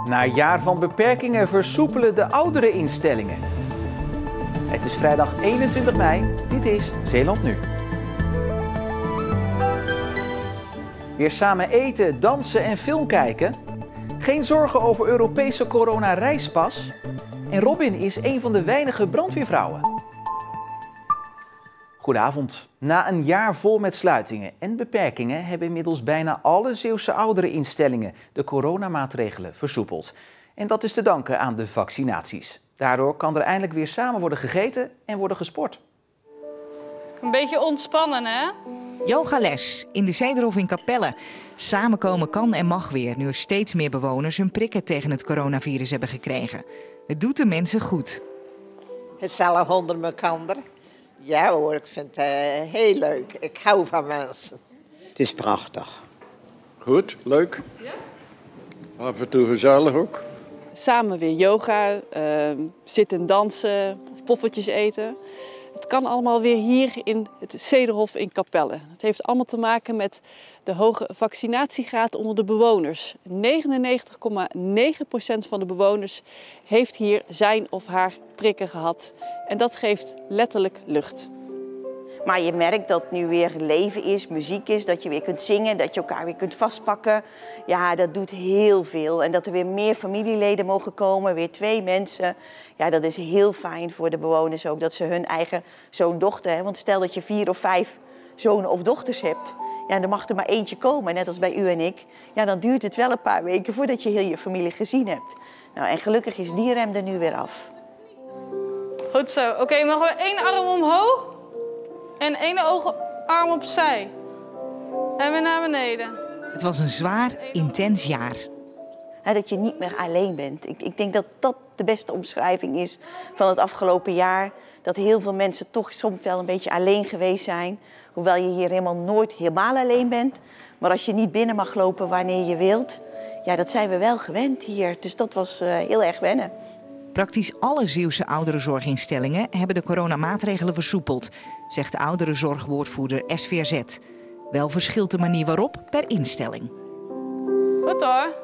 Na een jaar van beperkingen versoepelen de oudere instellingen. Het is vrijdag 21 mei. Dit is Zeeland Nu. Weer samen eten, dansen en film kijken. Geen zorgen over Europese corona-reispas. En Robin is een van de weinige brandweervrouwen. Goedenavond. Na een jaar vol met sluitingen en beperkingen hebben inmiddels bijna alle Zeeuwse oudereninstellingen de coronamaatregelen versoepeld. En dat is te danken aan de vaccinaties. Daardoor kan er eindelijk weer samen worden gegeten en worden gesport. Een beetje ontspannen, hè? Yogales in de Zederhof in Capelle. Samenkomen kan en mag weer, nu er steeds meer bewoners hun prikken tegen het coronavirus hebben gekregen. Het doet de mensen goed. Het zal onder elkaar. Ja hoor, ik vind het heel leuk. Ik hou van mensen. Het is prachtig. Goed, leuk. Ja? Af en toe gezellig ook. Samen weer yoga, zitten dansen of poffertjes eten. Het kan allemaal weer hier in het Zederhof in Capelle. Het heeft allemaal te maken met de hoge vaccinatiegraad onder de bewoners. 99,9% van de bewoners heeft hier zijn of haar prikken gehad. En dat geeft letterlijk lucht. Maar je merkt dat nu weer leven is, muziek is, dat je weer kunt zingen, dat je elkaar weer kunt vastpakken. Ja, dat doet heel veel. En dat er weer meer familieleden mogen komen, weer 2 mensen. Ja, dat is heel fijn voor de bewoners ook, dat ze hun eigen zoon-dochter... Want stel dat je 4 of 5 zonen of dochters hebt, ja, dan mag er maar eentje komen, net als bij u en ik. Ja, dan duurt het wel een paar weken voordat je heel je familie gezien hebt. Nou, en gelukkig is die rem er nu weer af. Goed zo. Oké, mogen we 1 arm omhoog? En 1 arm opzij. En weer naar beneden. Het was een zwaar, intens jaar. Dat je niet meer alleen bent. Ik denk dat dat de beste omschrijving is van het afgelopen jaar. Dat heel veel mensen toch soms wel een beetje alleen geweest zijn. Hoewel je hier helemaal nooit helemaal alleen bent. Maar als je niet binnen mag lopen wanneer je wilt. Ja, dat zijn we wel gewend hier. Dus dat was heel erg wennen. Praktisch alle Zeeuwse ouderenzorginstellingen hebben de coronamaatregelen versoepeld, zegt de ouderenzorgwoordvoerder SVRZ. Wel verschilt de manier waarop per instelling. Goed hoor.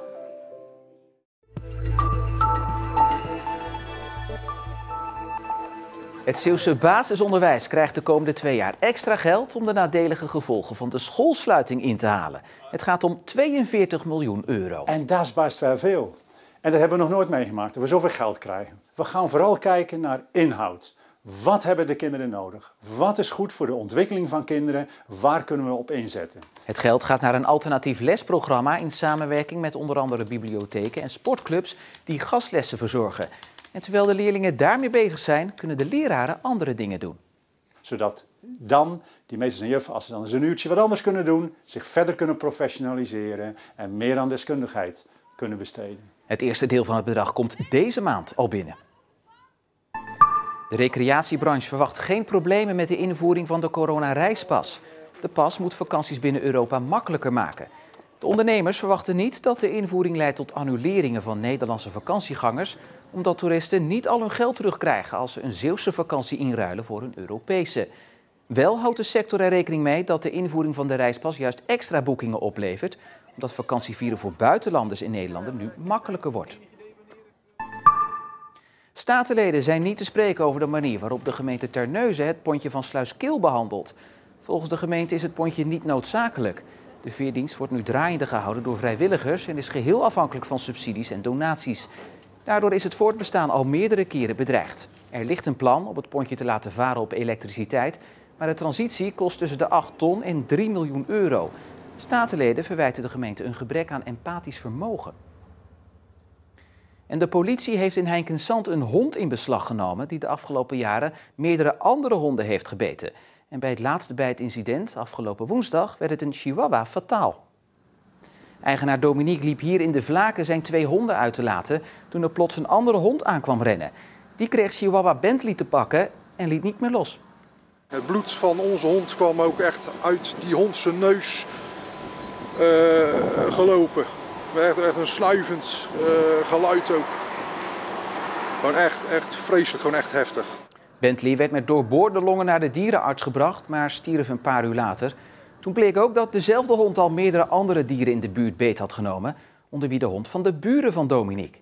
Het Zeeuwse basisonderwijs krijgt de komende 2 jaar extra geld om de nadelige gevolgen van de schoolsluiting in te halen. Het gaat om 42 miljoen euro. En dat is best wel veel. En dat hebben we nog nooit meegemaakt, dat we zoveel geld krijgen. We gaan vooral kijken naar inhoud. Wat hebben de kinderen nodig? Wat is goed voor de ontwikkeling van kinderen? Waar kunnen we op inzetten? Het geld gaat naar een alternatief lesprogramma in samenwerking met onder andere bibliotheken en sportclubs die gastlessen verzorgen. En terwijl de leerlingen daarmee bezig zijn, kunnen de leraren andere dingen doen. Zodat dan die meesters en juffen, als ze dan eens een uurtje wat anders kunnen doen, zich verder kunnen professionaliseren en meer aan deskundigheid kunnen besteden. Het eerste deel van het bedrag komt deze maand al binnen. De recreatiebranche verwacht geen problemen met de invoering van de corona-reispas. De pas moet vakanties binnen Europa makkelijker maken. De ondernemers verwachten niet dat de invoering leidt tot annuleringen van Nederlandse vakantiegangers, omdat toeristen niet al hun geld terugkrijgen als ze een Zeeuwse vakantie inruilen voor een Europese. Wel houdt de sector er rekening mee dat de invoering van de reispas juist extra boekingen oplevert, omdat vakantievieren voor buitenlanders in Nederland nu makkelijker wordt. Statenleden zijn niet te spreken over de manier waarop de gemeente Terneuzen het pontje van Sluiskil behandelt. Volgens de gemeente is het pontje niet noodzakelijk. De veerdienst wordt nu draaiende gehouden door vrijwilligers en is geheel afhankelijk van subsidies en donaties. Daardoor is het voortbestaan al meerdere keren bedreigd. Er ligt een plan om het pontje te laten varen op elektriciteit, maar de transitie kost tussen de 8 ton en 3 miljoen euro. Statenleden verwijten de gemeente een gebrek aan empathisch vermogen. En de politie heeft in Heinkensand een hond in beslag genomen die de afgelopen jaren meerdere andere honden heeft gebeten. En bij het laatste bijtincident, afgelopen woensdag, werd het een chihuahua fataal. Eigenaar Dominique liep hier in de Vlaken zijn 2 honden uit te laten toen er plots een andere hond aankwam rennen. Die kreeg chihuahua Bentley te pakken en liet niet meer los. Het bloed van onze hond kwam ook echt uit die hond zijn neus gelopen. Echt een snuivend geluid ook. Gewoon echt vreselijk, gewoon echt heftig. Bentley werd met doorboorde longen naar de dierenarts gebracht, maar stierf een paar uur later. Toen bleek ook dat dezelfde hond al meerdere andere dieren in de buurt beet had genomen. onder wie de hond van de buren van Dominique.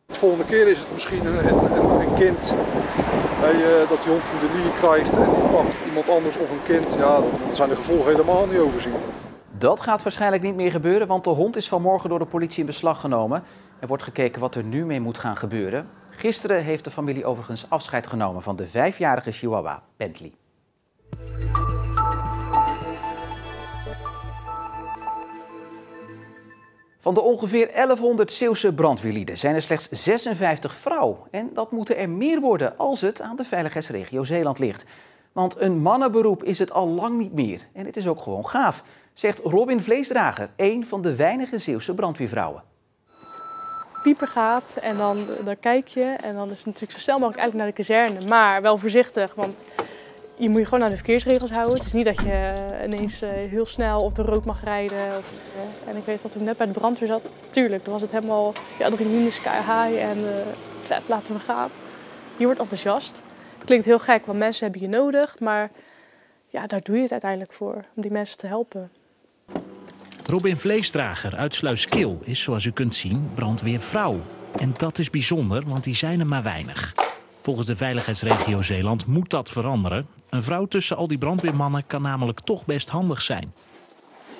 De volgende keer is het misschien een kind dat die hond van de lier krijgt en die pakt iemand anders of een kind. Ja, dan zijn de gevolgen helemaal niet overzien. Dat gaat waarschijnlijk niet meer gebeuren, want de hond is vanmorgen door de politie in beslag genomen. Er wordt gekeken wat er nu mee moet gaan gebeuren. Gisteren heeft de familie overigens afscheid genomen van de 5-jarige Chihuahua Bentley. Van de ongeveer 1100 Zeeuwse brandweerlieden zijn er slechts 56 vrouw. En dat moeten er meer worden als het aan de veiligheidsregio Zeeland ligt. Want een mannenberoep is het al lang niet meer. En het is ook gewoon gaaf, zegt Robin Vleesdrager, een van de weinige Zeeuwse brandweervrouwen. Pieper gaat en dan kijk je en dan is het natuurlijk zo snel mogelijk eigenlijk naar de kazerne. Maar wel voorzichtig, want je moet je gewoon aan de verkeersregels houden. Het is niet dat je ineens heel snel op de rood mag rijden. En ik weet dat ik net bij de brandweer zat. Tuurlijk, dan was het helemaal je adrenaline sky high en vet, laten we gaan. Je wordt enthousiast. Het klinkt heel gek, want mensen hebben je nodig. Maar ja, daar doe je het uiteindelijk voor, om die mensen te helpen. Robin Vleesdrager uit Sluiskil is, zoals u kunt zien, brandweervrouw. En dat is bijzonder, want die zijn er maar weinig. Volgens de veiligheidsregio Zeeland moet dat veranderen. Een vrouw tussen al die brandweermannen kan namelijk toch best handig zijn.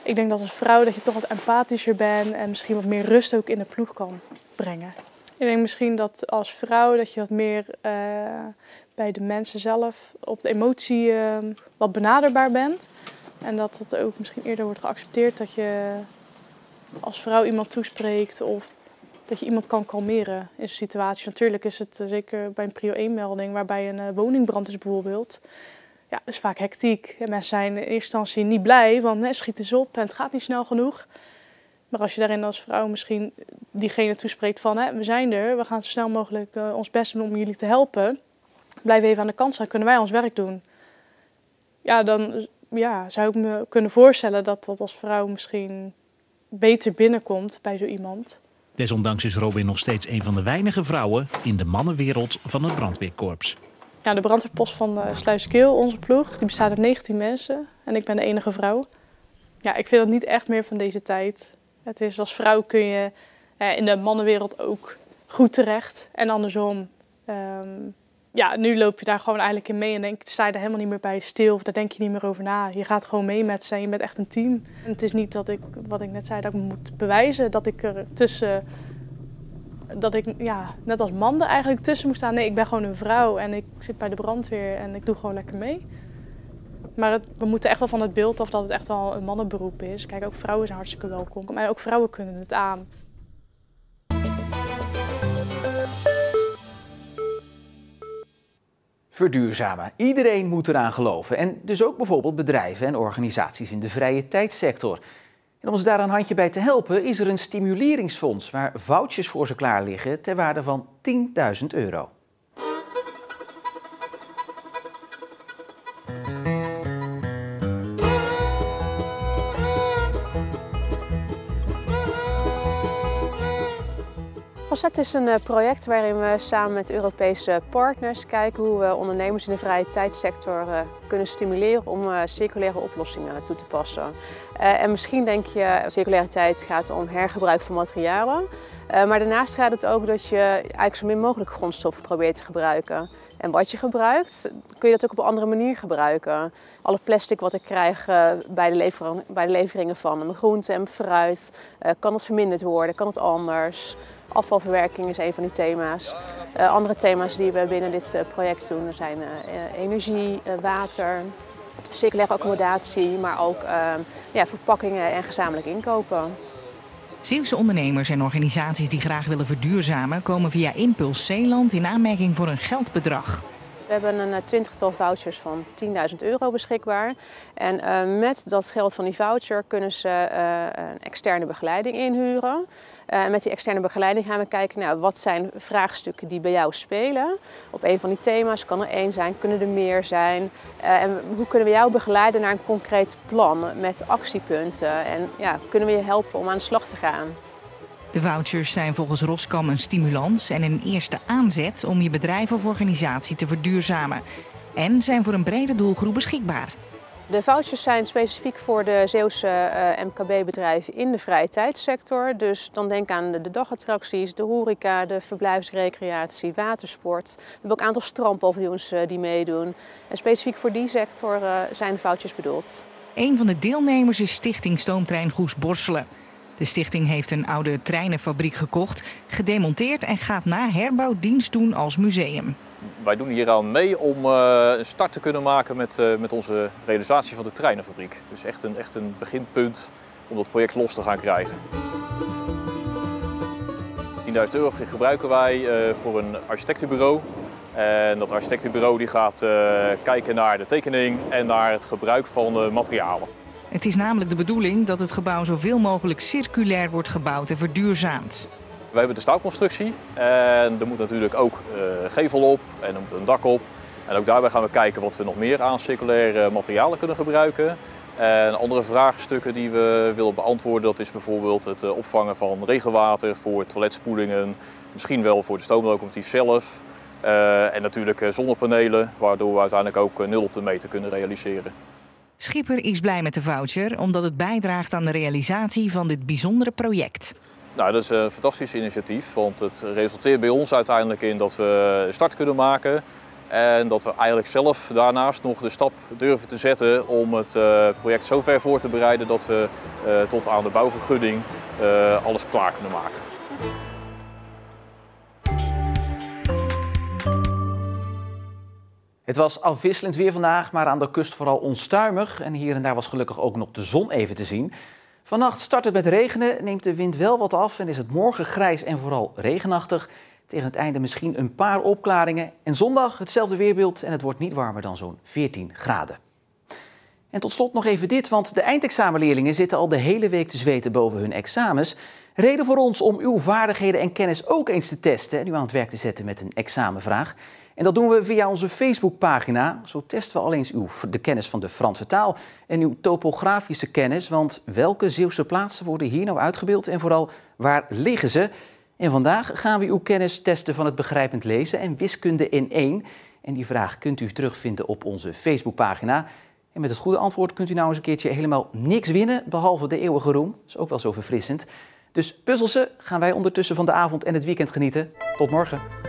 Ik denk dat als vrouw dat je toch wat empathischer bent en misschien wat meer rust ook in de ploeg kan brengen. Ik denk misschien dat als vrouw dat je wat meer bij de mensen zelf op de emotie wat benaderbaar bent. En dat het ook misschien eerder wordt geaccepteerd dat je als vrouw iemand toespreekt of dat je iemand kan kalmeren in zo'n situatie. Natuurlijk is het zeker bij een prio 1-melding waarbij een woningbrand is bijvoorbeeld. Ja, dat is vaak hectiek. En mensen zijn in eerste instantie niet blij, want schiet eens op en het gaat niet snel genoeg. Maar als je daarin als vrouw misschien diegene toespreekt van we zijn er, we gaan zo snel mogelijk ons best doen om jullie te helpen. Blijf even aan de kant staan, kunnen wij ons werk doen. Ja, dan zou ik me kunnen voorstellen dat dat als vrouw misschien beter binnenkomt bij zo iemand. Desondanks is Robin nog steeds een van de weinige vrouwen in de mannenwereld van het brandweerkorps. Ja, de brandweerpost van Sluiskil, onze ploeg, die bestaat uit 19 mensen en ik ben de enige vrouw. Ja, ik vind dat niet echt meer van deze tijd. Het is als vrouw kun je in de mannenwereld ook goed terecht en andersom. Nu loop je daar gewoon eigenlijk in mee en sta je er helemaal niet meer bij stil of daar denk je niet meer over na. Je gaat gewoon mee met ze en je bent echt een team. En het is niet dat ik, wat ik net zei, dat ik moet bewijzen dat ik er tussen, net als man er eigenlijk tussen moet staan. Nee, ik ben gewoon een vrouw en ik zit bij de brandweer en ik doe gewoon lekker mee. Maar we moeten echt wel van het beeld af dat het echt wel een mannenberoep is. Kijk, ook vrouwen zijn hartstikke welkom. Maar ook vrouwen kunnen het aan. Verduurzamen. Iedereen moet eraan geloven. En dus ook bijvoorbeeld bedrijven en organisaties in de vrije tijdsector. En om ze daar een handje bij te helpen is er een stimuleringsfonds waar vouchers voor ze klaar liggen ter waarde van €10.000. Concept is een project waarin we samen met Europese partners kijken hoe we ondernemers in de vrije tijdsector kunnen stimuleren om circulaire oplossingen toe te passen. En misschien denk je, circulariteit gaat om hergebruik van materialen. Maar daarnaast gaat het ook dat je eigenlijk zo min mogelijk grondstoffen probeert te gebruiken. En wat je gebruikt, kun je dat ook op een andere manier gebruiken. Alle plastic wat ik krijg bij de leveringen van mijn groente en mijn fruit, kan het verminderd worden, kan het anders. Afvalverwerking is een van die thema's. Andere thema's die we binnen dit project doen zijn energie, water, circulaire accommodatie, maar ook verpakkingen en gezamenlijk inkopen. Zeeuwse ondernemers en organisaties die graag willen verduurzamen komen via Impuls Zeeland in aanmerking voor een geldbedrag. We hebben een 20-tal vouchers van €10.000 beschikbaar. En met dat geld van die voucher kunnen ze een externe begeleiding inhuren. En met die externe begeleiding gaan we kijken naar wat zijn vraagstukken die bij jou spelen. Op een van die thema's kan er 1 zijn, kunnen er meer zijn. En hoe kunnen we jou begeleiden naar een concreet plan met actiepunten. En kunnen we je helpen om aan de slag te gaan. De vouchers zijn volgens Roskam een stimulans en een eerste aanzet om je bedrijf of organisatie te verduurzamen. En zijn voor een brede doelgroep beschikbaar. De vouchers zijn specifiek voor de Zeeuwse MKB-bedrijven in de vrije tijdssector. Dus dan denk aan de dagattracties, de horeca, de verblijfsrecreatie, watersport. We hebben ook een aantal strandpaviljoens die meedoen. En specifiek voor die sector zijn de vouchers bedoeld. Een van de deelnemers is Stichting Stoomtrein Goes Borselen. De stichting heeft een oude treinenfabriek gekocht, gedemonteerd en gaat na herbouw dienst doen als museum. Wij doen hier aan mee om een start te kunnen maken met onze realisatie van de treinenfabriek. Dus echt een beginpunt om dat project los te gaan krijgen. €10.000 gebruiken wij voor een architectenbureau. En dat architectenbureau die gaat kijken naar de tekening en naar het gebruik van materialen. Het is namelijk de bedoeling dat het gebouw zoveel mogelijk circulair wordt gebouwd en verduurzaamd. We hebben de staalconstructie en er moet natuurlijk ook gevel op en er moet een dak op. En ook daarbij gaan we kijken wat we nog meer aan circulaire materialen kunnen gebruiken. En andere vraagstukken die we willen beantwoorden, dat is bijvoorbeeld het opvangen van regenwater voor toiletspoelingen, misschien wel voor de stoomlocomotief zelf. En natuurlijk zonnepanelen, waardoor we uiteindelijk ook 0 op de meter kunnen realiseren. Schipper is blij met de voucher omdat het bijdraagt aan de realisatie van dit bijzondere project. Nou, dat is een fantastisch initiatief, want het resulteert bij ons uiteindelijk in dat we een start kunnen maken. En dat we eigenlijk zelf daarnaast nog de stap durven te zetten om het project zo ver voor te bereiden dat we tot aan de bouwvergunning alles klaar kunnen maken. Het was afwisselend weer vandaag, maar aan de kust vooral onstuimig. En hier en daar was gelukkig ook nog de zon even te zien. Vannacht start het met regenen, neemt de wind wel wat af en is het morgen grijs en vooral regenachtig. Tegen het einde misschien een paar opklaringen. En zondag hetzelfde weerbeeld en het wordt niet warmer dan zo'n 14 graden. En tot slot nog even dit, want de eindexamenleerlingen zitten al de hele week te zweten boven hun examens. Reden voor ons om uw vaardigheden en kennis ook eens te testen en u aan het werk te zetten met een examenvraag. En dat doen we via onze Facebookpagina. Zo testen we al eens de kennis van de Franse taal en uw topografische kennis. Want welke Zeeuwse plaatsen worden hier nou uitgebeeld en vooral waar liggen ze? En vandaag gaan we uw kennis testen van het begrijpend lezen en wiskunde in 1. En die vraag kunt u terugvinden op onze Facebookpagina. En met het goede antwoord kunt u nou eens een keertje helemaal niks winnen, behalve de eeuwige roem. Dat is ook wel zo verfrissend. Dus puzzelsen gaan wij ondertussen van de avond en het weekend genieten. Tot morgen.